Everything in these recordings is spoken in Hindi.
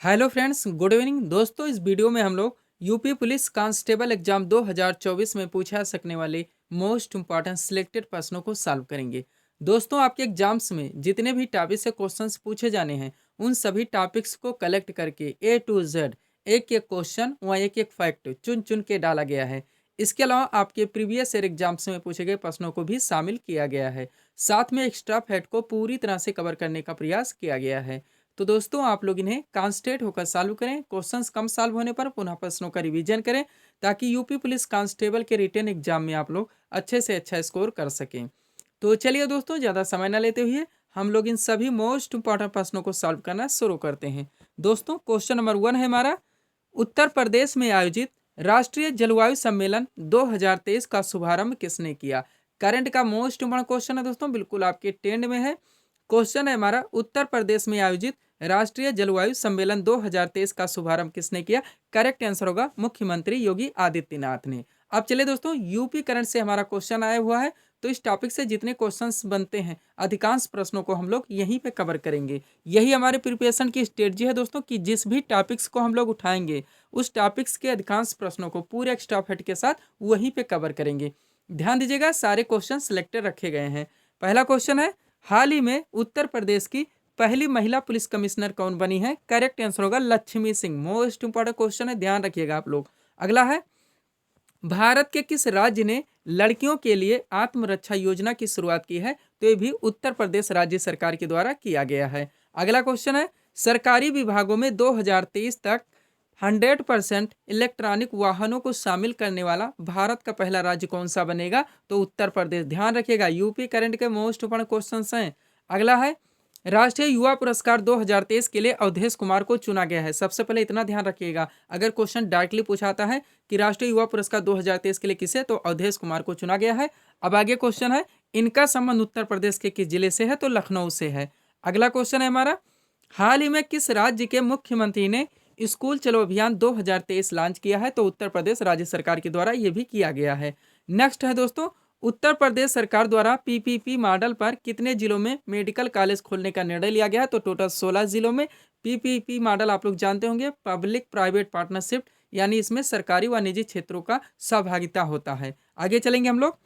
हेलो फ्रेंड्स, गुड इवनिंग दोस्तों। इस वीडियो में हम लोग यूपी पुलिस कांस्टेबल एग्जाम 2024 में पूछा जा सकने वाले मोस्ट इंपॉर्टेंट सिलेक्टेड प्रश्नों को सॉल्व करेंगे। दोस्तों, आपके एग्जाम्स में जितने भी टॉपिक से क्वेश्चंस पूछे जाने हैं, उन सभी टॉपिक्स को कलेक्ट करके ए टू जेड एक एक क्वेश्चन व एक एक फैक्ट चुन चुन के डाला गया है। इसके अलावा आपके प्रीवियस ईयर एग्जाम्स में पूछे गए प्रश्नों को भी शामिल किया गया है। साथ में एक्स्ट्रा फैक्ट को पूरी तरह से कवर करने का प्रयास किया गया है। तो दोस्तों, आप लोग इन्हें कॉन्स्टेंट होकर सॉल्व करें। क्वेश्चंस कम सॉल्व होने पर पुनः प्रश्नों का रिवीजन करें, ताकि यूपी पुलिस कांस्टेबल के रिटन एग्जाम में आप लोग अच्छे से अच्छा स्कोर कर सकें। तो चलिए दोस्तों, ज़्यादा समय न लेते हुए हम लोग इन सभी मोस्ट इंपॉर्टेंट प्रश्नों को सॉल्व करना शुरू करते हैं। दोस्तों, क्वेश्चन नंबर 1 है हमारा, उत्तर प्रदेश में आयोजित राष्ट्रीय जलवायु सम्मेलन 2023 का शुभारंभ किसने किया। करंट का मोस्ट इंपॉर्टेंट क्वेश्चन है दोस्तों, बिल्कुल आपके ट्रेंड में है। क्वेश्चन है हमारा, उत्तर प्रदेश में आयोजित राष्ट्रीय जलवायु सम्मेलन 2023 का शुभारंभ किसने किया। करेक्ट आंसर होगा मुख्यमंत्री योगी आदित्यनाथ ने। अब चलिए दोस्तों, यूपी करंट से हमारा क्वेश्चन आया हुआ है, तो इस टॉपिक से जितने क्वेश्चंस बनते हैं अधिकांश प्रश्नों को हम लोग यहीं पे कवर करेंगे। यही हमारे प्रिपरेशन की स्ट्रेटजी है दोस्तों, कि जिस भी टॉपिक्स को हम लोग उठाएंगे उस टॉपिक्स के अधिकांश प्रश्नों को पूरे एक्स्ट्रा फैक्ट के साथ वहीं पे कवर करेंगे। ध्यान दीजिएगा, सारे क्वेश्चन सिलेक्टेड रखे गए हैं। पहला क्वेश्चन है, हाल ही में उत्तर प्रदेश की पहली महिला पुलिस कमिश्नर कौन बनी है। करेक्ट आंसर होगा Lakshmi Singh. Most important question है, ध्यान रखिएगा आप लोग। अगला है, भारत के किस राज्य ने लड़कियों के लिए आत्मरक्षा योजना की शुरुआत की है। तो ये भी उत्तर प्रदेश राज्य सरकार के द्वारा किया गया है। अगला क्वेश्चन है, सरकारी विभागों में 2023 तक 100% इलेक्ट्रॉनिक वाहनों को शामिल करने वाला भारत का पहला राज्य कौन सा बनेगा। तो उत्तर प्रदेश। ध्यान रखिएगा, यूपी करंट के मोस्ट इंपॉर्टेंट क्वेश्चन हैं। अगला है, राष्ट्रीय युवा पुरस्कार 2023 के लिए अवधेश कुमार को चुना गया है। सबसे पहले इतना ध्यान रखिएगा, अगर क्वेश्चन डायरेक्टली पूछाता है कि राष्ट्रीय युवा पुरस्कार 2023 के लिए किसे, तो अवधेश कुमार को चुना गया है। अब आगे क्वेश्चन है, इनका संबंध उत्तर प्रदेश के किस जिले से है। तो लखनऊ से है। अगला क्वेश्चन है हमारा, हाल ही में किस राज्य के मुख्यमंत्री ने स्कूल चलो अभियान 2023 लॉन्च किया है। तो उत्तर प्रदेश राज्य सरकार के द्वारा यह भी किया गया है। नेक्स्ट है दोस्तों, उत्तर प्रदेश सरकार द्वारा पीपीपी मॉडल पर कितने जिलों में मेडिकल कॉलेज खोलने का निर्णय लिया गया है। तो टोटल 16 जिलों में। पीपीपी मॉडल आप लोग जानते होंगे, पब्लिक प्राइवेट पार्टनरशिप, यानी इसमें सरकारी व निजी क्षेत्रों का सहभागिता होता है। आगे चलेंगे हम लोग।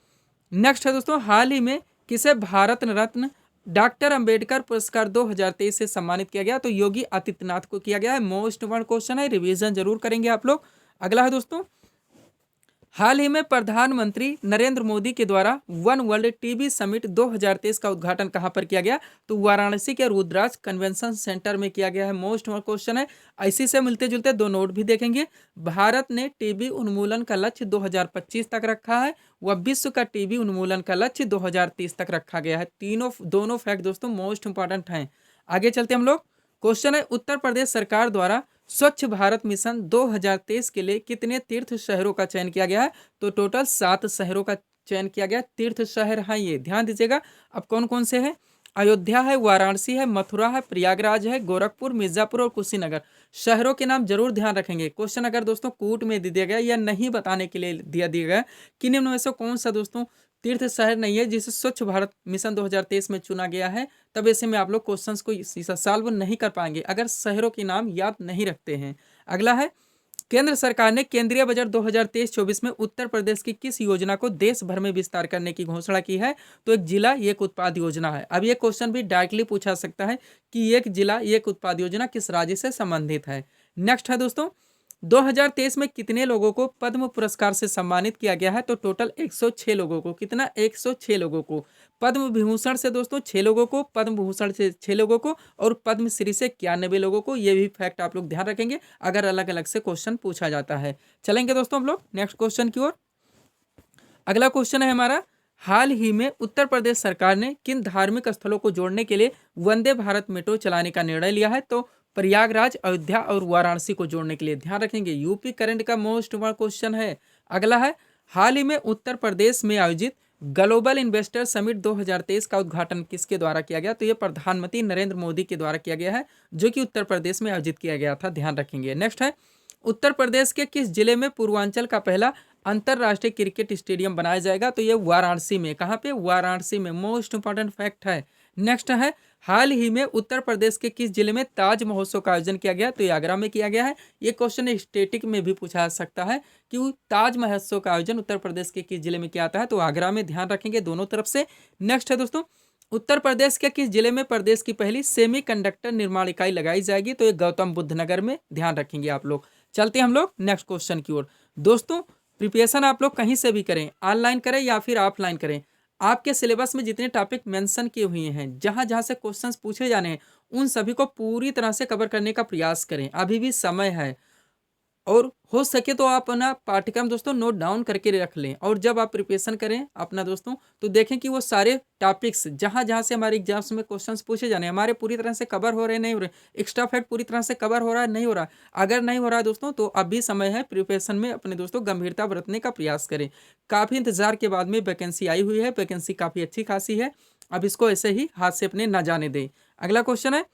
नेक्स्ट है दोस्तों, हाल ही में किसे भारत रत्न डॉक्टर अंबेडकर पुरस्कार 2023 से सम्मानित किया गया। तो योगी आदित्यनाथ को किया गया है। मोस्ट इंपॉर्टेंट क्वेश्चन है, रिवीजन जरूर करेंगे आप लोग। अगला है दोस्तों, हाल ही में प्रधानमंत्री नरेंद्र मोदी के द्वारा वन वर्ल्ड टीबी समिट 2023 का उद्घाटन कहां पर किया गया। तो वाराणसी के रुद्राज कन्वेंशन सेंटर में किया गया है। मोस्ट क्वेश्चन है, इसी से मिलते जुलते दो नोट भी देखेंगे। भारत ने टीबी उन्मूलन का लक्ष्य 2025 तक रखा है, व विश्व का टीबी उन्मूलन का लक्ष्य 2030 तक रखा गया है। दोनों फैक्ट दोस्तों मोस्ट इंपॉर्टेंट हैं। आगे चलते हम लोग। क्वेश्चन है, उत्तर प्रदेश सरकार द्वारा स्वच्छ भारत मिशन 2023 के लिए कितने तीर्थ शहरों का चयन किया गया है। तो टोटल 7 शहरों का चयन किया गया। तीर्थ शहर हैं ये, ध्यान दीजिएगा। अब कौन कौन से हैं, अयोध्या है, वाराणसी है, मथुरा है, प्रयागराज है, गोरखपुर, मिर्जापुर और कुशीनगर। शहरों के नाम जरूर ध्यान रखेंगे। क्वेश्चन अगर दोस्तों कूट में दे दिया गया या नहीं बताने के लिए दिया गया कि निम्न में से कौन सा दोस्तों तीर्थ शहर नहीं है जिसे स्वच्छ भारत मिशन 2023 में चुना गया है, तब ऐसे में आप लोग क्वेश्चंस को सॉल्व नहीं कर पाएंगे अगर शहरों के नाम याद नहीं रखते हैं। अगला है, केंद्र सरकार ने केंद्रीय बजट 2023-24 में उत्तर प्रदेश की किस योजना को देश भर में विस्तार करने की घोषणा की है। तो एक जिला एक उत्पाद योजना है। अब ये क्वेश्चन भी डायरेक्टली पूछा सकता है कि एक जिला एक उत्पाद योजना किस राज्य से संबंधित है। नेक्स्ट है दोस्तों, 2023 में कितने लोगों को पद्म पुरस्कार से सम्मानित किया गया है। तो टोटल 106 लोगों को। कितना, 106 लोगों को। पद्म विभूषण से दोस्तों 6 लोगों को, पद्म भूषण से 6 लोगों को और पद्मश्री से 91 लोगों को। ये भी फैक्ट आप लोग ध्यान रखेंगे अगर अलग अलग से क्वेश्चन पूछा जाता है। चलेंगे दोस्तों हम लोग नेक्स्ट क्वेश्चन की ओर। अगला क्वेश्चन है हमारा, हाल ही में उत्तर प्रदेश सरकार ने किन धार्मिक स्थलों को जोड़ने के लिए वंदे भारत मेट्रो चलाने का निर्णय लिया है। तो प्रयागराज, अयोध्या और वाराणसी को जोड़ने के लिए। ध्यान रखेंगे, यूपी करंट का मोस्ट इंपॉर्टेंट क्वेश्चन है। अगला है, हाल ही में उत्तर प्रदेश में आयोजित ग्लोबल इन्वेस्टर समिट 2023 का उद्घाटन किसके द्वारा किया गया। तो ये प्रधानमंत्री नरेंद्र मोदी के द्वारा किया गया है, जो कि उत्तर प्रदेश में आयोजित किया गया था। ध्यान रखेंगे। नेक्स्ट है, उत्तर प्रदेश के किस जिले में पूर्वांचल का पहला अंतरराष्ट्रीय क्रिकेट स्टेडियम बनाया जाएगा। तो ये वाराणसी में। कहाँ पे, वाराणसी में। मोस्ट इंपॉर्टेंट फैक्ट है। नेक्स्ट है, हाल ही में उत्तर प्रदेश के किस जिले में ताज महोत्सव का आयोजन किया गया? तो ये आगरा में किया गया है। ये क्वेश्चन स्टैटिक में भी पूछा जा सकता है कि ताज महोत्सव का आयोजन उत्तर प्रदेश के किस जिले में किया जाता है? तो आगरा में, ध्यान रखेंगे दोनों तरफ से। नेक्स्ट है दोस्तों, उत्तर प्रदेश के किस जिले में प्रदेश की पहली सेमीकंडक्टर निर्माण इकाई लगाई जाएगी? तो ये गौतम बुद्ध नगर में, ध्यान रखेंगे आप लोग। चलते हैं हम लोग नेक्स्ट क्वेश्चन की ओर। दोस्तों, प्रिपरेशन आप लोग कहीं से भी करें, ऑनलाइन करें या फिर ऑफलाइन करें, आपके सिलेबस में जितने टॉपिक मेंशन किए हुए हैं, जहां जहां से क्वेश्चंस पूछे जाने हैं, उन सभी को पूरी तरह से कवर करने का प्रयास करें। अभी भी समय है, और हो सके तो आप अपना पाठ्यक्रम दोस्तों नोट डाउन करके रख लें, और जब आप प्रिपरेशन करें अपना दोस्तों, तो देखें कि वो सारे टॉपिक्स जहां जहां से हमारे एग्जाम्स में क्वेश्चंस पूछे जाने, हमारे पूरी तरह से कवर हो रहे नहीं हो रहे, एक्स्ट्रा फैक्ट पूरी तरह से कवर हो रहा है नहीं हो रहा। अगर नहीं हो रहा है दोस्तों, तो अभी समय है, प्रिपरेशन में अपने दोस्तों गंभीरता बरतने का प्रयास करें। काफ़ी इंतजार के बाद में वैकेंसी आई हुई है, वैकेंसी काफ़ी अच्छी खासी है, अब इसको ऐसे ही हाथ से अपने ना जाने दें। अगला क्वेश्चन है,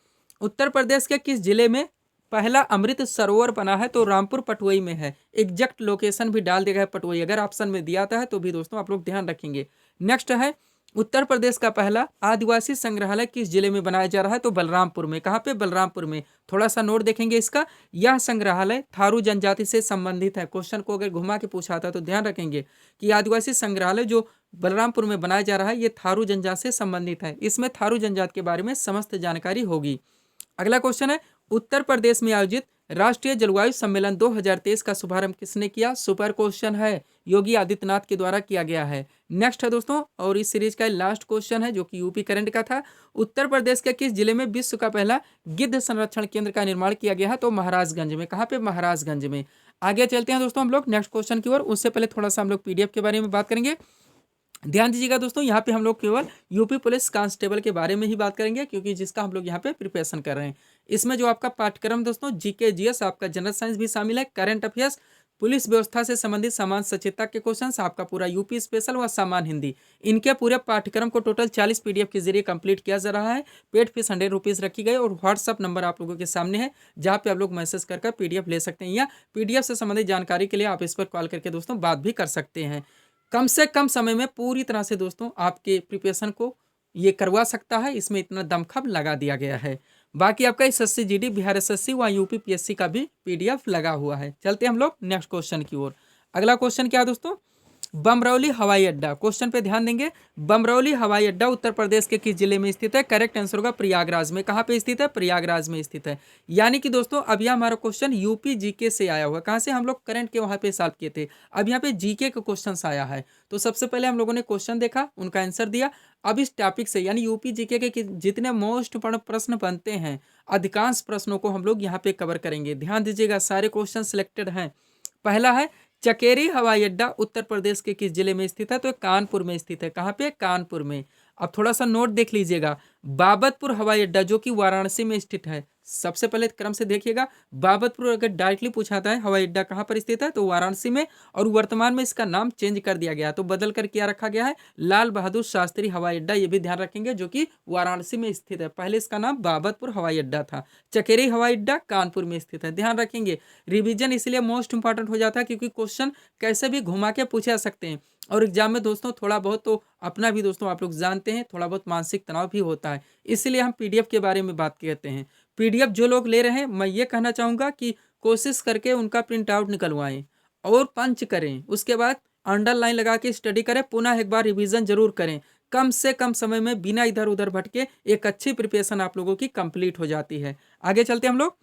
उत्तर प्रदेश के किस जिले में पहला अमृत सरोवर बना है? तो रामपुर पटवई में है। एग्जैक्ट लोकेशन भी डाल दिया है पटवई, अगर ऑप्शन में दिया था है तो भी दोस्तों आप लोग ध्यान रखेंगे। नेक्स्ट है, उत्तर प्रदेश का पहला आदिवासी संग्रहालय किस जिले में बनाया जा रहा है? तो बलरामपुर में। कहाँ पे? बलरामपुर में। थोड़ा सा नोट देखेंगे इसका, यह संग्रहालय थारू जनजाति से संबंधित है। क्वेश्चन को अगर घुमा के पूछा था तो ध्यान रखेंगे कि आदिवासी संग्रहालय जो बलरामपुर में बनाया जा रहा है, ये थारू जनजाति से संबंधित है। इसमें थारू जनजाति के बारे में समस्त जानकारी होगी। अगला क्वेश्चन है, उत्तर प्रदेश में आयोजित राष्ट्रीय जलवायु सम्मेलन 2023 का शुभारंभ किसने किया? सुपर क्वेश्चन है, योगी आदित्यनाथ के द्वारा किया गया है। नेक्स्ट है दोस्तों, और इस सीरीज का लास्ट क्वेश्चन है जो कि यूपी करंट का था। उत्तर प्रदेश के किस जिले में विश्व का पहला गिद्ध संरक्षण केंद्र का निर्माण किया गया है? तो महाराजगंज में। कहाँ पे? महाराजगंज में। आगे चलते हैं दोस्तों हम लोग नेक्स्ट क्वेश्चन की ओर। उससे पहले थोड़ा सा हम लोग पीडीएफ के बारे में बात करेंगे। ध्यान दीजिएगा दोस्तों, यहाँ पे हम लोग केवल यूपी पुलिस कांस्टेबल के बारे में ही बात करेंगे, क्योंकि जिसका हम लोग यहाँ पे प्रिपरेशन कर रहे हैं। इसमें जो आपका पाठ्यक्रम दोस्तों जीके जीएस, आपका जनरल साइंस भी शामिल है, करंट अफेयर्स, पुलिस व्यवस्था से संबंधित सामान्य सचेतता के क्वेश्चंस, आपका पूरा यूपी स्पेशल व सामान्य हिंदी, इनके पूरे पाठ्यक्रम को टोटल 40 पीडीएफ के जरिए कंप्लीट किया जा रहा है। पेड फीस 100 रुपीज़ रखी गई, और व्हाट्सअप नंबर आप लोगों के सामने है, जहाँ पे आप लोग मैसेज कर पीडीएफ ले सकते हैं, या पीडीएफ से संबंधित जानकारी के लिए आप इस पर कॉल करके दोस्तों बात भी कर सकते हैं। कम से कम समय में पूरी तरह से दोस्तों आपके प्रिपरेशन को ये करवा सकता है, इसमें इतना दमखम लगा दिया गया है। बाकी आपका एसएससी जीडी, बिहार एसएससी व यूपी पीएससी का भी पीडीएफ लगा हुआ है। चलते हम लोग नेक्स्ट क्वेश्चन की ओर। अगला क्वेश्चन क्या है दोस्तों? बमरौली हवाई अड्डा। क्वेश्चन पे ध्यान देंगे। बमरौली हवाई अड्डा उत्तर प्रदेश के किस जिले में स्थित है? करेक्ट आंसर होगा प्रयागराज में। कहाँ पे स्थित है? प्रयागराज में स्थित है। यानी कि दोस्तों अब यह हमारा क्वेश्चन यूपी जीके से आया हुआ। कहाँ से? हम लोग करंट के वहाँ पे सॉल्व किए थे, अब यहाँ पे जीके का क्वेश्चन आया है। तो सबसे पहले हम लोगों ने क्वेश्चन देखा, उनका आंसर दिया। अब इस टॉपिक से यानी यूपी जीके के जितने मोस्ट इंपोर्टेंट प्रश्न बनते हैं, अधिकांश प्रश्नों को हम लोग यहाँ पे कवर करेंगे। ध्यान दीजिएगा, सारे क्वेश्चन सिलेक्टेड हैं। पहला है, चकेरी हवाई अड्डा उत्तर प्रदेश के किस जिले में स्थित है? तो कानपुर में स्थित है। कहाँ पे? कानपुर में। अब थोड़ा सा नोट देख लीजिएगा, बाबतपुर हवाई अड्डा जो कि वाराणसी में स्थित है। सबसे पहले क्रम से देखिएगा, बाबतपुर अगर डायरेक्टली पूछा था हवाई अड्डा कहाँ पर स्थित है, तो वाराणसी में, और वर्तमान में इसका नाम चेंज कर दिया गया, तो बदल कर क्या रखा गया है? लाल बहादुर शास्त्री हवाई अड्डा, ये भी ध्यान रखेंगे, जो कि वाराणसी में स्थित है। पहले इसका नाम बाबतपुर हवाई अड्डा था। चकेरी हवाई अड्डा कानपुर में स्थित है। ध्यान रखेंगे, रिवीजन इसलिए मोस्ट इंपॉर्टेंट हो जाता है क्योंकि क्वेश्चन कैसे भी घुमा के पूछा सकते हैं, और एग्जाम में दोस्तों थोड़ा बहुत तो अपना भी दोस्तों आप लोग जानते हैं, थोड़ा बहुत मानसिक तनाव भी होता है, इसलिए हम पीडीएफ के बारे में बात करते हैं। पीडीएफ जो लोग ले रहे हैं, मैं ये कहना चाहूँगा कि कोशिश करके उनका प्रिंट आउट निकलवाएं और पंच करें, उसके बाद अंडरलाइन लगा के स्टडी करें, पुनः एक बार रिवीजन जरूर करें। कम से कम समय में बिना इधर उधर भटके एक अच्छी प्रिपरेशन आप लोगों की कंप्लीट हो जाती है। आगे चलते हम लोग।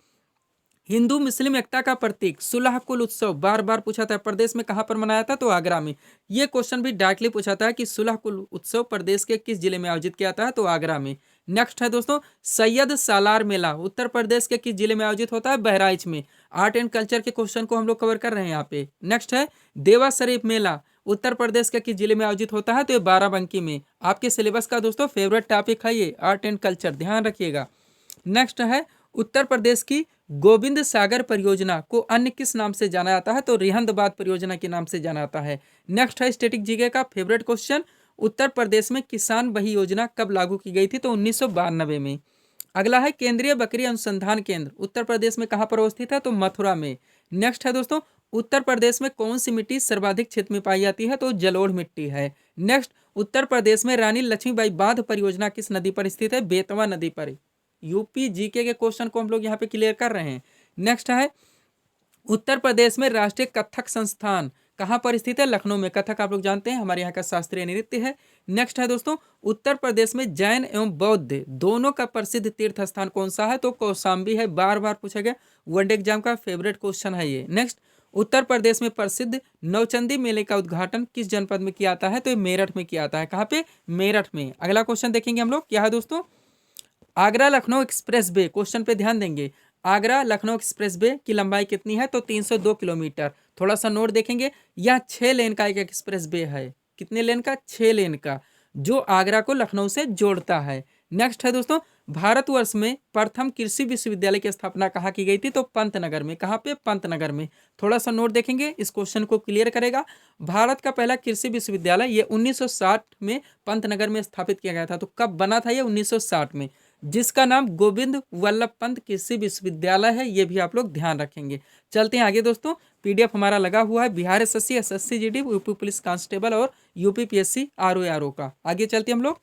हिंदू मुस्लिम एकता का प्रतीक सुलह कुल उत्सव बार बार पूछा था, प्रदेश में कहाँ पर मनाया था? तो आगरा में। ये क्वेश्चन भी डायरेक्टली पूछा था कि सुलह कुल उत्सव प्रदेश के किस जिले में आयोजित किया था? तो आगरा में। नेक्स्ट है दोस्तों, सैयद सालार मेला उत्तर प्रदेश के किस जिले में आयोजित होता है? बहराइच में। आर्ट एंड कल्चर के क्वेश्चन को हम लोग कवर कर रहे हैं यहाँ पे। नेक्स्ट है, देवा शरीफ मेला उत्तर प्रदेश के किस जिले में आयोजित होता है? तो ये बाराबंकी में। आपके सिलेबस का दोस्तों फेवरेट टॉपिक है ये आर्ट एंड कल्चर, ध्यान रखिएगा। नेक्स्ट है, उत्तर प्रदेश की गोविंद सागर परियोजना को अन्य किस नाम से जाना जाता है? तो रिहंदबाद परियोजना के नाम से जाना जाता है। नेक्स्ट है, स्टैटिक जीके का फेवरेट क्वेश्चन, उत्तर प्रदेश में किसान बही योजना कब लागू की गई थी? तो 1992 में। अगला है, केंद्रीय बकरी अनुसंधान केंद्र उत्तर प्रदेश में कहाँ पर अवस्थित है? तो मथुरा में। नेक्स्ट है दोस्तों, उत्तर प्रदेश में कौन सी मिट्टी सर्वाधिक क्षेत्र में पाई जाती है? तो जलोढ़ मिट्टी है। नेक्स्ट, उत्तर प्रदेश में रानी लक्ष्मीबाई बांध परियोजना किस नदी पर स्थित है? बेतवा नदी पर। यूपी जीके के क्वेश्चन को हम लोग यहाँ पे क्लियर कर रहे हैं। नेक्स्ट है, उत्तर प्रदेश में राष्ट्रीय कथक संस्थान कहाँ पर स्थित है? लखनऊ में। कथक आप लोग जानते हैं हमारे यहाँ का शास्त्रीय नृत्य है। नेक्स्ट है दोस्तों, उत्तर प्रदेश में जैन एवं बौद्ध दोनों का प्रसिद्ध तीर्थ स्थान कौन सा है? तो कौशाम्बी है। बार बार पूछा गया, वनडे एग्जाम का फेवरेट क्वेश्चन है ये। नेक्स्ट, उत्तर प्रदेश में प्रसिद्ध नवचंदी मेले का उद्घाटन किस जनपद में किया जाता है? तो ये मेरठ में किया जाता है। कहाँ पे? मेरठ में। अगला क्वेश्चन देखेंगे हम लोग, क्या है दोस्तों? Agra Lucknow express way, question पे ध्यान देंगे। आगरा लखनऊ एक्सप्रेस वे की लंबाई कितनी है? तो 302 किलोमीटर। थोड़ा सा नोट देखेंगे, यह 6 लेन का एक एक्सप्रेस वे है। कितने लेन का? 6 लेन का, जो आगरा को लखनऊ से जोड़ता है। नेक्स्ट है दोस्तों, भारतवर्ष में प्रथम कृषि विश्वविद्यालय की स्थापना कहाँ की गई थी? तो पंतनगर में। कहाँ पे? पंतनगर में। थोड़ा सा नोट देखेंगे, इस क्वेश्चन को क्लियर करेगा। भारत का पहला कृषि विश्वविद्यालय ये 1960 में पंतनगर में स्थापित किया गया था। तो कब बना था ये? 1960 में, जिसका नाम गोविंद वल्लभ पंत कृषि विश्वविद्यालय है। ये भी आप लोग ध्यान रखेंगे। चलते हैं आगे दोस्तों, पीडीएफ हमारा लगा हुआ है Bihar SSC, SSC GD, UP police constable और यूपी पीएससी आरओ का। आगे चलते हैं हम लोग।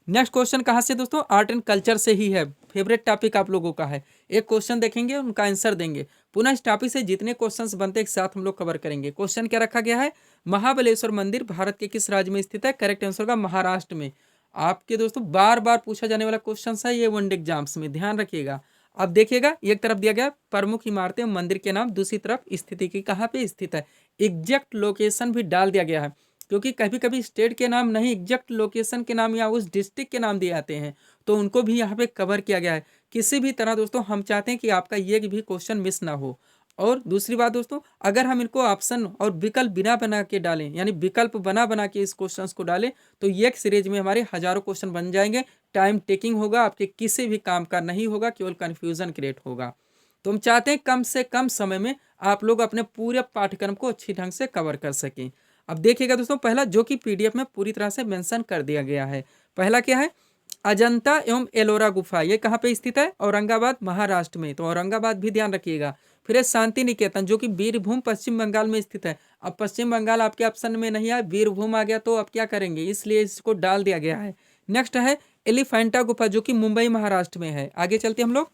नेक्स्ट क्वेश्चन कहाँ से दोस्तों? आर्ट एंड कल्चर से ही है। फेवरेट टॉपिक आप लोगों का है। एक क्वेश्चन देखेंगे, उनका आंसर देंगे। पुनः इस टॉपिक से जितने क्वेश्चंस बनते हैं एक साथ हम लोग कवर करेंगे। क्वेश्चन क्या रखा गया है? महाबलेश्वर मंदिर भारत के किस राज्य में स्थित है? करेक्ट आंसर का महाराष्ट्र में। आपके दोस्तों बार बार पूछा जाने वाला क्वेश्चन है ये वनडे एग्जाम्स में, ध्यान रखिएगा। अब देखिएगा, एक तरफ दिया गया प्रमुख इमारतें मंदिर के नाम, दूसरी तरफ स्थिति की कहाँ पे स्थित है। एग्जैक्ट लोकेशन भी डाल दिया गया है, क्योंकि कभी कभी स्टेट के नाम नहीं, एग्जैक्ट लोकेशन के नाम या उस डिस्ट्रिक्ट के नाम दिए जाते हैं, तो उनको भी यहाँ पे कवर किया गया है। किसी भी तरह दोस्तों हम चाहते हैं कि आपका ये भी क्वेश्चन मिस ना हो। और दूसरी बात दोस्तों, अगर हम इनको ऑप्शन और विकल्प बिना बना के डालें, यानी विकल्प बना बना के इस क्वेश्चंस को डालें, तो ये एक सीरीज में हमारे हजारों क्वेश्चन बन जाएंगे। टाइम टेकिंग होगा, आपके किसी भी काम का नहीं होगा, केवल कन्फ्यूजन क्रिएट होगा। तो हम चाहते हैं कम से कम समय में आप लोग अपने पूरे पाठ्यक्रम को अच्छी ढंग से कवर कर सकें। अब देखिएगा दोस्तों, पहला जो कि पीडीएफ में पूरी तरह से मेंशन कर दिया गया है। पहला क्या है? अजंता एवं एलोरा गुफा, ये कहाँ पे स्थित है? औरंगाबाद महाराष्ट्र में। तो औरंगाबाद भी ध्यान रखिएगा। फिर है शांति निकेतन, जो कि बीरभूम पश्चिम बंगाल में स्थित है। अब पश्चिम बंगाल आपके ऑप्शन में नहीं आया, बीरभूम आ गया, तो अब क्या करेंगे, इसलिए इसको डाल दिया गया है। नेक्स्ट है एलिफेंटा गुफा, जो कि मुंबई महाराष्ट्र में है। आगे चलते हम लोग।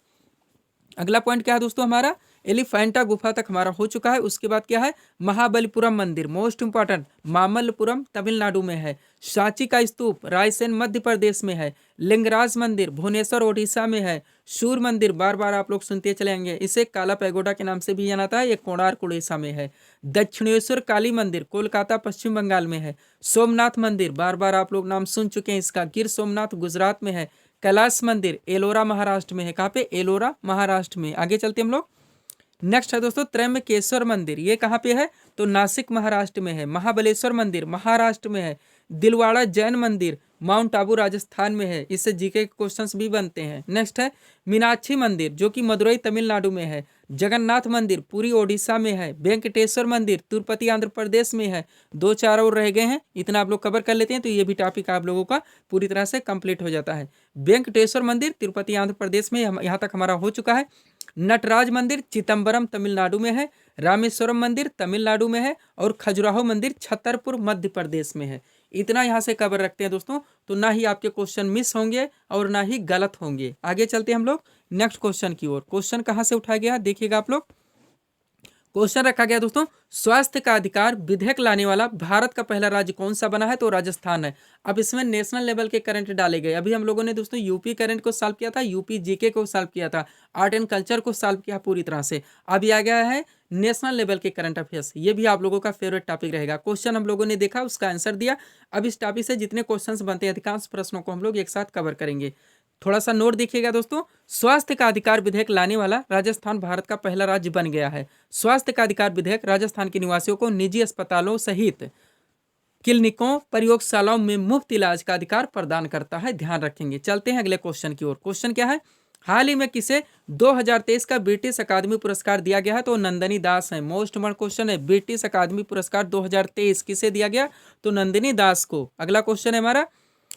अगला पॉइंट क्या है दोस्तों हमारा? एलिफेंटा गुफा तक हमारा हो चुका है। उसके बाद क्या है? महाबलीपुरम मंदिर, मोस्ट इंपॉर्टेंट, मामल्लपुरम तमिलनाडु में है। सांची का स्तूप रायसेन मध्य प्रदेश में है। लिंगराज मंदिर भुवनेश्वर ओडिशा में है। सूर्य मंदिर बार बार आप लोग सुनते चलेंगे, इसे काला पैगोडा के नाम से भी जाना था, ये कोणार्क उड़ीसा में है। दक्षिणेश्वर काली मंदिर कोलकाता पश्चिम बंगाल में है। सोमनाथ मंदिर बार बार आप लोग नाम सुन चुके हैं इसका, गिर सोमनाथ गुजरात में है। कैलाश मंदिर एलोरा महाराष्ट्र में है। कहाँ पे? एलोरा महाराष्ट्र में। आगे चलते हम लोग। नेक्स्ट है दोस्तों त्र्यंबकेश्वर मंदिर, ये कहाँ पे है? तो नासिक महाराष्ट्र में है। महाबलेश्वर मंदिर महाराष्ट्र में है। दिलवाड़ा जैन मंदिर माउंट आबू राजस्थान में है। इससे जीके के क्वेश्चंस भी बनते हैं। नेक्स्ट है मीनाक्षी मंदिर, जो कि मदुरई तमिलनाडु में है। जगन्नाथ मंदिर पुरी ओडिशा में है। वेंकटेश्वर मंदिर तिरुपति आंध्र प्रदेश में है। 2-4 और रह गए हैं, इतना आप लोग कवर कर लेते हैं तो ये भी टॉपिक आप लोगों का पूरी तरह से कंप्लीट हो जाता है। वेंकटेश्वर मंदिर तिरुपति आंध्र प्रदेश में, यहाँ तक हमारा हो चुका है। नटराज मंदिर चिदम्बरम तमिलनाडु में है। रामेश्वरम मंदिर तमिलनाडु में है। और खजुराहो मंदिर छतरपुर मध्य प्रदेश में है। इतना यहाँ से कवर रखते हैं दोस्तों, तो ना ही आपके क्वेश्चन मिस होंगे और ना ही गलत होंगे। आगे चलते हैं हम लोग नेक्स्ट क्वेश्चन की ओर। क्वेश्चन कहाँ से उठाया गया देखिएगा आप लोग। क्वेश्चन रखा गया दोस्तों, स्वास्थ्य का अधिकार विधेयक लाने वाला भारत का पहला राज्य कौन सा बना है? तो राजस्थान है। अब इसमें नेशनल लेवल के करंट डाले गए। अभी हम लोगों ने दोस्तों यूपी करंट को सॉल्व किया था, यूपी जीके को सॉल्व किया था, आर्ट एंड कल्चर को सॉल्व किया पूरी तरह से। अभी आ गया है नेशनल लेवल के करंट अफेयर्स, ये भी आप लोगों का फेवरेट टॉपिक रहेगा। क्वेश्चन हम लोगों ने देखा, उसका आंसर दिया। अब इस टॉपिक से जितने क्वेश्चंस बनते हैं अधिकांश प्रश्नों को हम लोग एक साथ कवर करेंगे। थोड़ा सा नोट देखिएगा दोस्तों, स्वास्थ्य का अधिकार विधेयक लाने वाला राजस्थान भारत का पहला राज्य बन गया है। स्वास्थ्य का अधिकार विधेयक राजस्थान के निवासियों को निजी अस्पतालों सहित क्लिनिकों प्रयोगशालाओं में मुफ्त इलाज का अधिकार प्रदान करता है, ध्यान रखेंगे। चलते हैं अगले क्वेश्चन की ओर। क्वेश्चन क्या है? हाल ही में किसे 2023 का ब्रिटिश अकादमी पुरस्कार दिया गया है? तो नंदिनी दास है। मोस्ट इम्पोर्टेंट क्वेश्चन है, ब्रिटिश अकादमी पुरस्कार 2023 किसे दिया गया? तो नंदिनी दास को। अगला क्वेश्चन है हमारा,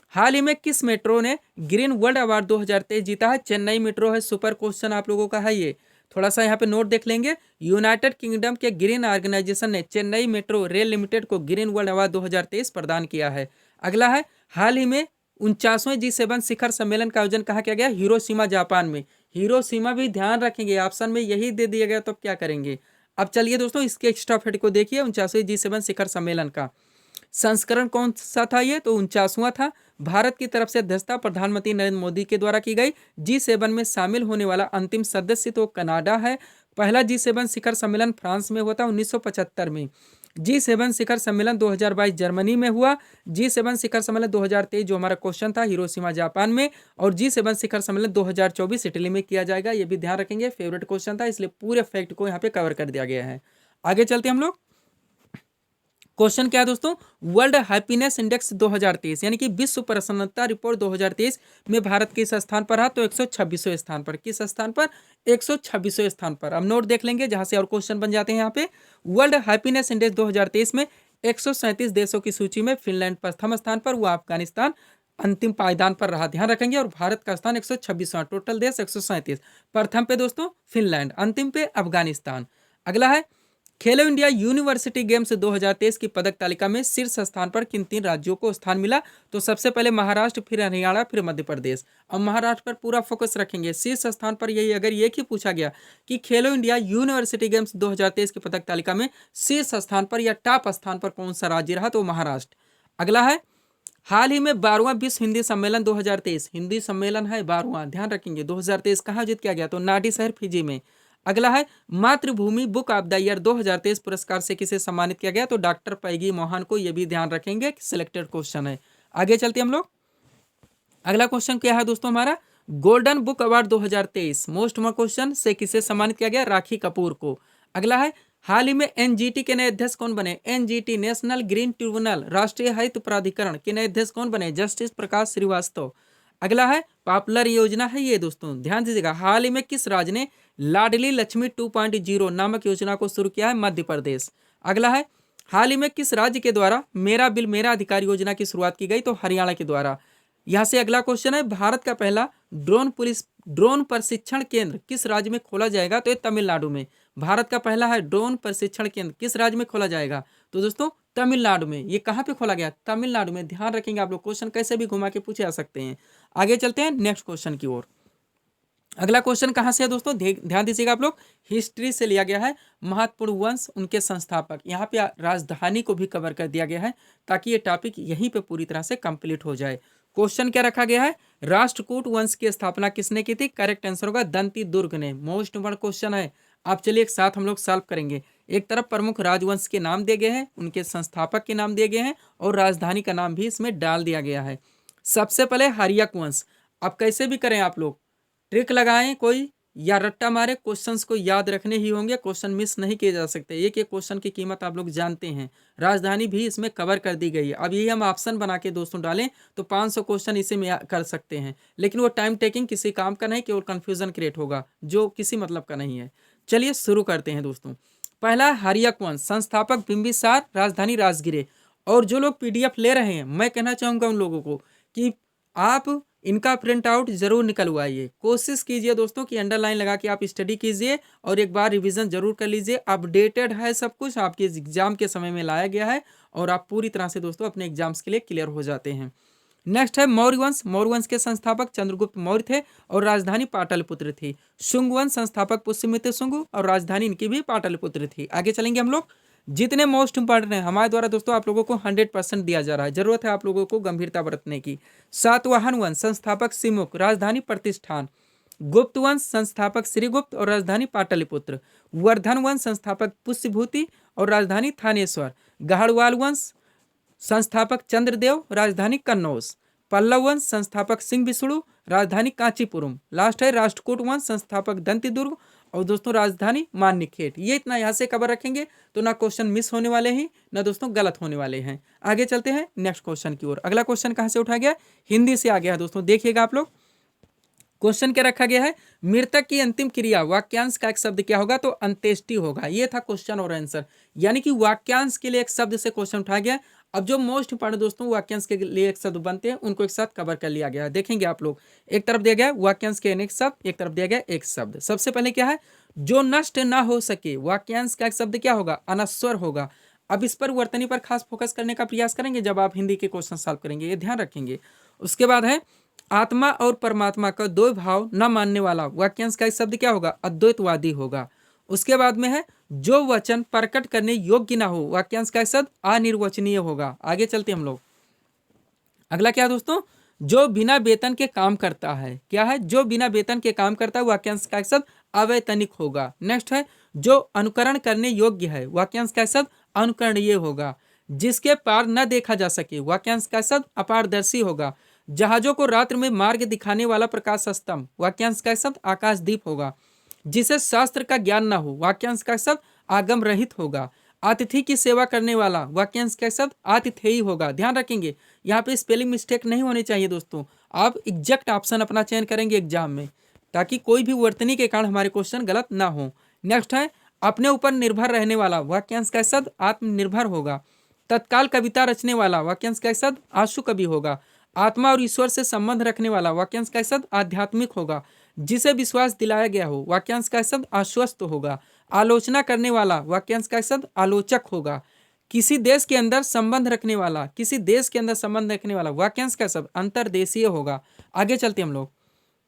हाल ही में किस मेट्रो ने ग्रीन वर्ल्ड अवार्ड 2023 जीता है? चेन्नई मेट्रो है। सुपर क्वेश्चन आप लोगों का है ये। थोड़ा सा यहाँ पे नोट देख लेंगे। यूनाइटेड किंगडम के ग्रीन ऑर्गेनाइजेशन ने चेन्नई मेट्रो रेल लिमिटेड को ग्रीन वर्ल्ड अवार्ड 2023 प्रदान किया है। अगला है, हाल ही में 49वें G7 शिखर सम्मेलन का आयोजन कहाँ किया गया? हिरोशिमा जापान में। हिरोशिमा भी ध्यान रखेंगे, ऑप्शन में यही दे दिया गया तो क्या करेंगे। अब चलिए दोस्तों इसके एक्स्ट्रा फैक्ट को देखिए। 49वें G7 शिखर सम्मेलन का संस्करण कौन सा था? ये तो 49वां था। भारत की तरफ से अध्यक्षता प्रधानमंत्री नरेंद्र मोदी के द्वारा की गई। G7 में शामिल होने वाला अंतिम सदस्य तो कनाडा है। पहला G7 शिखर सम्मेलन फ्रांस में हुआ था 1975 में। G7 शिखर सम्मेलन 2022 जर्मनी में हुआ। G7 शिखर सम्मेलन 2023 जो हमारा क्वेश्चन था हिरोशिमा जापान में, और G7 शिखर सम्मेलन 2024 इटली में किया जाएगा। ये भी ध्यान रखेंगे, फेवरेट क्वेश्चन था इसलिए पूरे फैक्ट को यहाँ पे कवर कर दिया गया है। आगे चलते हम लोग। क्वेश्चन क्या है दोस्तों? वर्ल्ड हैप्पीनेस इंडेक्स 2023 यानी कि विश्व प्रसन्नता रिपोर्ट 2023 में भारत किस स्थान पर है? तो 126वें स्थान पर। किस स्थान पर? 126वें स्थान पर। अब नोट देख लेंगे जहां से और क्वेश्चन बन जाते हैं यहाँ पे। वर्ल्ड हैप्पीनेस इंडेक्स 2023 में 137 देशों की सूची में फिनलैंड प्रथम स्थान पर, हुआ अफगानिस्तान अंतिम पायदान पर रहा। ध्यान रखेंगे। और भारत का स्थान 126वां, टोटल देश 137। प्रथम पे दोस्तों फिनलैंड, अंतिम पे अफगानिस्तान। अगला है, खेलो इंडिया यूनिवर्सिटी गेम्स 2023 की पदक तालिका में शीर्ष स्थान पर किन 3 राज्यों को स्थान मिला? तो सबसे पहले महाराष्ट्र, फिर हरियाणा, फिर मध्य प्रदेश। अब महाराष्ट्र पर पूरा फोकस रखेंगे। शीर्ष स्थान पर यही अगर ये ही पूछा गया कि खेलो इंडिया यूनिवर्सिटी गेम्स 2023 की पदक तालिका में शीर्ष स्थान पर या टॉप स्थान पर कौन सा राज्य रहा? तो महाराष्ट्र। अगला है, हाल ही में 12वां विश्व हिंदी सम्मेलन 2023, हिंदी सम्मेलन है 12वां, ध्यान रखेंगे। 2023 कहाँ आयोजित किया गया? तो नाडी शहर फिजी में। अगला है, मातृभूमि बुक ऑफ द ईयर 2023 पुरस्कार से किसे सम्मानित किया गया? तो डॉक्टर पैगी मोहन को। यह भी ध्यान रखेंगे, सिलेक्टेड क्वेश्चन है। आगे चलते हम लोग। अगला क्वेश्चन क्या है दोस्तों हमारा? Golden book award 2023 most of question से किसे सम्मानित किया गया? राखी कपूर को। अगला है, हाल ही में एनजीटी के नए अध्यक्ष कौन बने? एनजीटी नेशनल ग्रीन ट्रिब्यूनल, राष्ट्रीय हरित प्राधिकरण के नए अध्यक्ष कौन बने? जस्टिस प्रकाश श्रीवास्तव। अगला है, पॉपुलर योजना है ये दोस्तों, ध्यान दीजिएगा। हाल ही में किस राज्य ने लाडली लक्ष्मी 2.0 नामक योजना को शुरू किया है? मध्य प्रदेश। अगला है, हाल ही में किस राज्य के द्वारा मेरा बिल मेरा अधिकार योजना की शुरुआत की गई? तो हरियाणा के द्वारा। यहाँ से अगला क्वेश्चन है, भारत का पहला ड्रोन प्रशिक्षण केंद्र किस राज्य में खोला जाएगा? तो ये तमिलनाडु में। भारत का पहला है ड्रोन प्रशिक्षण केंद्र किस राज्य में खोला जाएगा? तो दोस्तों तमिलनाडु में। ये कहाँ पे खोला गया? तमिलनाडु में। ध्यान रखेंगे आप लोग, क्वेश्चन कैसे भी घुमा के पूछे जा सकते हैं। आगे चलते हैं नेक्स्ट क्वेश्चन की ओर। अगला क्वेश्चन कहाँ से है दोस्तों? ध्यान दीजिएगा आप लोग, हिस्ट्री से लिया गया है। महत्वपूर्ण वंश, उनके संस्थापक, यहाँ पे राजधानी को भी कवर कर दिया गया है ताकि ये टॉपिक यहीं पे पूरी तरह से कंप्लीट हो जाए। क्वेश्चन क्या रखा गया है? राष्ट्रकूट वंश की स्थापना किसने की थी? करेक्ट आंसर होगा दंती दुर्ग ने। मोस्ट इंपोर्टेंट क्वेश्चन है। आप चलिए एक साथ हम लोग सॉल्व करेंगे। एक तरफ प्रमुख राजवंश के नाम दिए गए हैं, उनके संस्थापक के नाम दिए गए हैं, और राजधानी का नाम भी इसमें डाल दिया गया है। सबसे पहले हर्यक वंश। अब कैसे भी करें आप लोग, ट्रिक लगाएं कोई या रट्टा मारे, क्वेश्चंस को याद रखने ही होंगे, क्वेश्चन मिस नहीं किए जा सकते। एक एक क्वेश्चन की कीमत आप लोग जानते हैं। राजधानी भी इसमें कवर कर दी गई है। अब यही हम ऑप्शन बना के दोस्तों डालें तो 500 क्वेश्चन इसी में कर सकते हैं, लेकिन वो टाइम टेकिंग किसी काम का नहीं, केवल कन्फ्यूजन क्रिएट होगा जो किसी मतलब का नहीं है। चलिए शुरू करते हैं दोस्तों। पहला हर्यक वंश, संस्थापक बिंबिसार, राजधानी राजगिरे। और जो लोग PDF ले रहे हैं, मैं कहना चाहूँगा उन लोगों को कि आप इनका प्रिंट आउट जरूर निकलवाइए। कोशिश कीजिए दोस्तों कि अंडरलाइन लगा के आप स्टडी कीजिए और एक बार रिवीजन जरूर कर लीजिए। अपडेटेड है सब कुछ, आपके एग्जाम के समय में लाया गया है और आप पूरी तरह से दोस्तों अपने एग्जाम्स के लिए क्लियर हो जाते हैं। नेक्स्ट है मौर्य वंश। मौर्य वंश के संस्थापक चंद्रगुप्त मौर्य थे और राजधानी पाटलिपुत्र थी। शुंग वंश, संस्थापक पुष्यमित्र शुंग और राजधानी इनकी भी पाटलिपुत्र थी। आगे चलेंगे हम लोग। जितने मोस्ट इंपॉर्टेंट है हमारे द्वारा दोस्तों आप लोगों को 100% दिया जा रहा है, जरूरत है आप लोगों को गंभीरता बरतने की। सातवाहन वंश, संस्थापक सिमुक, राजधानी प्रतिष्ठान। गुप्त वंश, संस्थापक श्रीगुप्त और राजधानी पाटलिपुत्र। वर्धन वंश, संस्थापक पुष्यभूति और राजधानी थानेश्वर। गढ़वाल वंश, संस्थापक चंद्रदेव, राजधानी कन्नौज। पल्लव वंश, संस्थापक सिंह विष्णु, राजधानी कांचीपुरम। लास्ट है राष्ट्रकूट वंश, संस्थापक दंती दुर्ग और दोस्तों राजधानी मान्यखेट। ये इतना यहाँ से कवर रखेंगे तो ना क्वेश्चन मिस होने वाले हैं ना दोस्तों गलत होने वाले हैं। आगे चलते हैं नेक्स्ट क्वेश्चन की ओर। अगला क्वेश्चन कहाँ से उठा गया? हिंदी से आ गया है दोस्तों, देखिएगा आप लोग। क्वेश्चन क्या रखा गया है? मृतक की अंतिम क्रिया वाक्यांश का एक शब्द क्या होगा? तो अंत्येष्टि होगा। ये था क्वेश्चन और आंसर, यानी कि वाक्यांश के लिए एक शब्द से क्वेश्चन उठा गया। अब जो मोस्ट इंपॉर्टेंट दोस्तों वाक्यांश के लिए एक शब्द बनते हैं उनको एक साथ कवर कर लिया गया है। देखेंगे आप लोग, एक तरफ दिया गया वाक्यांश के अनेक शब्द, एक तरफ दिया गया एक शब्द। सबसे पहले क्या है? जो नष्ट ना हो सके, वाक्यांश का एक शब्द क्या होगा, अनश्वर होगा। अब इस पर वर्तनी पर खास फोकस करने का प्रयास करेंगे जब आप हिंदी के क्वेश्चन सॉल्व करेंगे, ये ध्यान रखेंगे। उसके बाद है आत्मा और परमात्मा का दो भाव न मानने वाला, वाक्यांश का एक शब्द क्या होगा, अद्वैतवादी होगा। उसके बाद में है जो वचन प्रकट करने योग्य ना हो, वाक्यांश का एक शब्द अनिर्वचनीय होगा। आगे चलते हम लोग। अगला क्या है दोस्तों, जो बिना वेतन के काम करता है, क्या है, जो बिना वेतन के काम करता है, वाक्यांश का एक शब्द अवैतनिक होगा। नेक्स्ट है जो अनुकरण करने योग्य है, वाक्यांश का एक शब्द अनुकरणीय होगा। जिसके पार न देखा जा सके, वाक्यांश का शब्द अपारदर्शी होगा। जहाजों को रात्र में मार्ग दिखाने वाला प्रकाश स्तंभ, वाक्यांश का शब्द आकाशदीप होगा। जिसे शास्त्र का ज्ञान न हो, वाक्यांश का शब्द आगम रहित होगा। अतिथि की सेवा करने वाला, वाक्यांश का शब्द आतिथेयी होगा। ध्यान रखेंगे यहाँ पे स्पेलिंग मिस्टेक नहीं होनी चाहिए दोस्तों। आप एग्जैक्ट ऑप्शन अपना चयन करेंगे एग्जाम में, ताकि कोई भी वर्तनी के कारण हमारे क्वेश्चन गलत ना हो। नेक्स्ट है अपने ऊपर निर्भर रहने वाला, वाक्यांश का शब्द आत्मनिर्भर होगा। तत्काल कविता रचने वाला, वाक्यांश का शब्द आशु कवि होगा। आत्मा और ईश्वर से संबंध रखने वाला, वाक्यांश का शब्द आध्यात्मिक होगा। जिसे विश्वास दिलाया गया हो, वाक्यांश का शब्द आश्वस्त होगा। आलोचना करने वाला, वाक्यांश का शब्द आलोचक होगा। किसी देश के अंदर संबंध रखने वाला, किसी देश के अंदर संबंध रखने वाला, वाक्यांश का शब्द अंतर्देशीय होगा। आगे चलते हम लोग।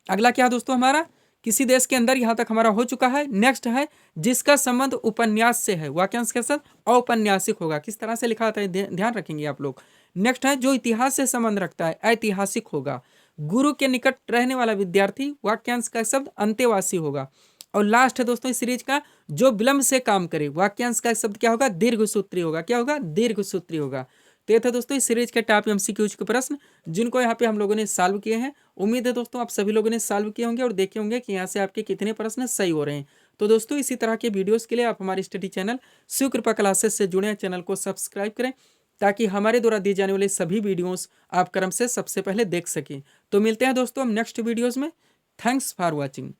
अगला क्या है दोस्तों हमारा, किसी देश के अंदर, यहाँ तक हमारा हो चुका है। नेक्स्ट है जिसका संबंध उपन्यास से है, वाक्यांश का शब्द औपन्यासिक होगा। किस तरह से लिखा होता है ध्यान रखेंगे आप लोग। नेक्स्ट है जो इतिहास से संबंध रखता है, ऐतिहासिक होगा। गुरु के निकट रहने वाला विद्यार्थी, वाक्यांश का शब्द अंतेवासी होगा। और लास्ट है दोस्तों इस सीरीज का, जो विलंब से काम करे, वाक्यांश का शब्द क्या होगा, दीर्घसूत्री होगा। क्या होगा, दीर्घसूत्री होगा। तो ये था दोस्तों इस सीरीज के टॉप एमसीक्यूज के प्रश्न, जिनको यहाँ पे हम लोगों ने सॉल्व किए हैं। उम्मीद है दोस्तों आप सभी लोगों ने सॉल्व किए होंगे और देखे होंगे कि यहाँ से आपके कितने प्रश्न सही हो रहे हैं। तो दोस्तों इसी तरह के वीडियोस के लिए आप हमारे स्टडी चैनल शिव कृपा क्लासेस से जुड़े, चैनल को सब्सक्राइब करें, ताकि हमारे द्वारा दिए जाने वाले सभी वीडियोस आप क्रम से सबसे पहले देख सकें। तो मिलते हैं दोस्तों हम नेक्स्ट वीडियोस में। Thanks for watching.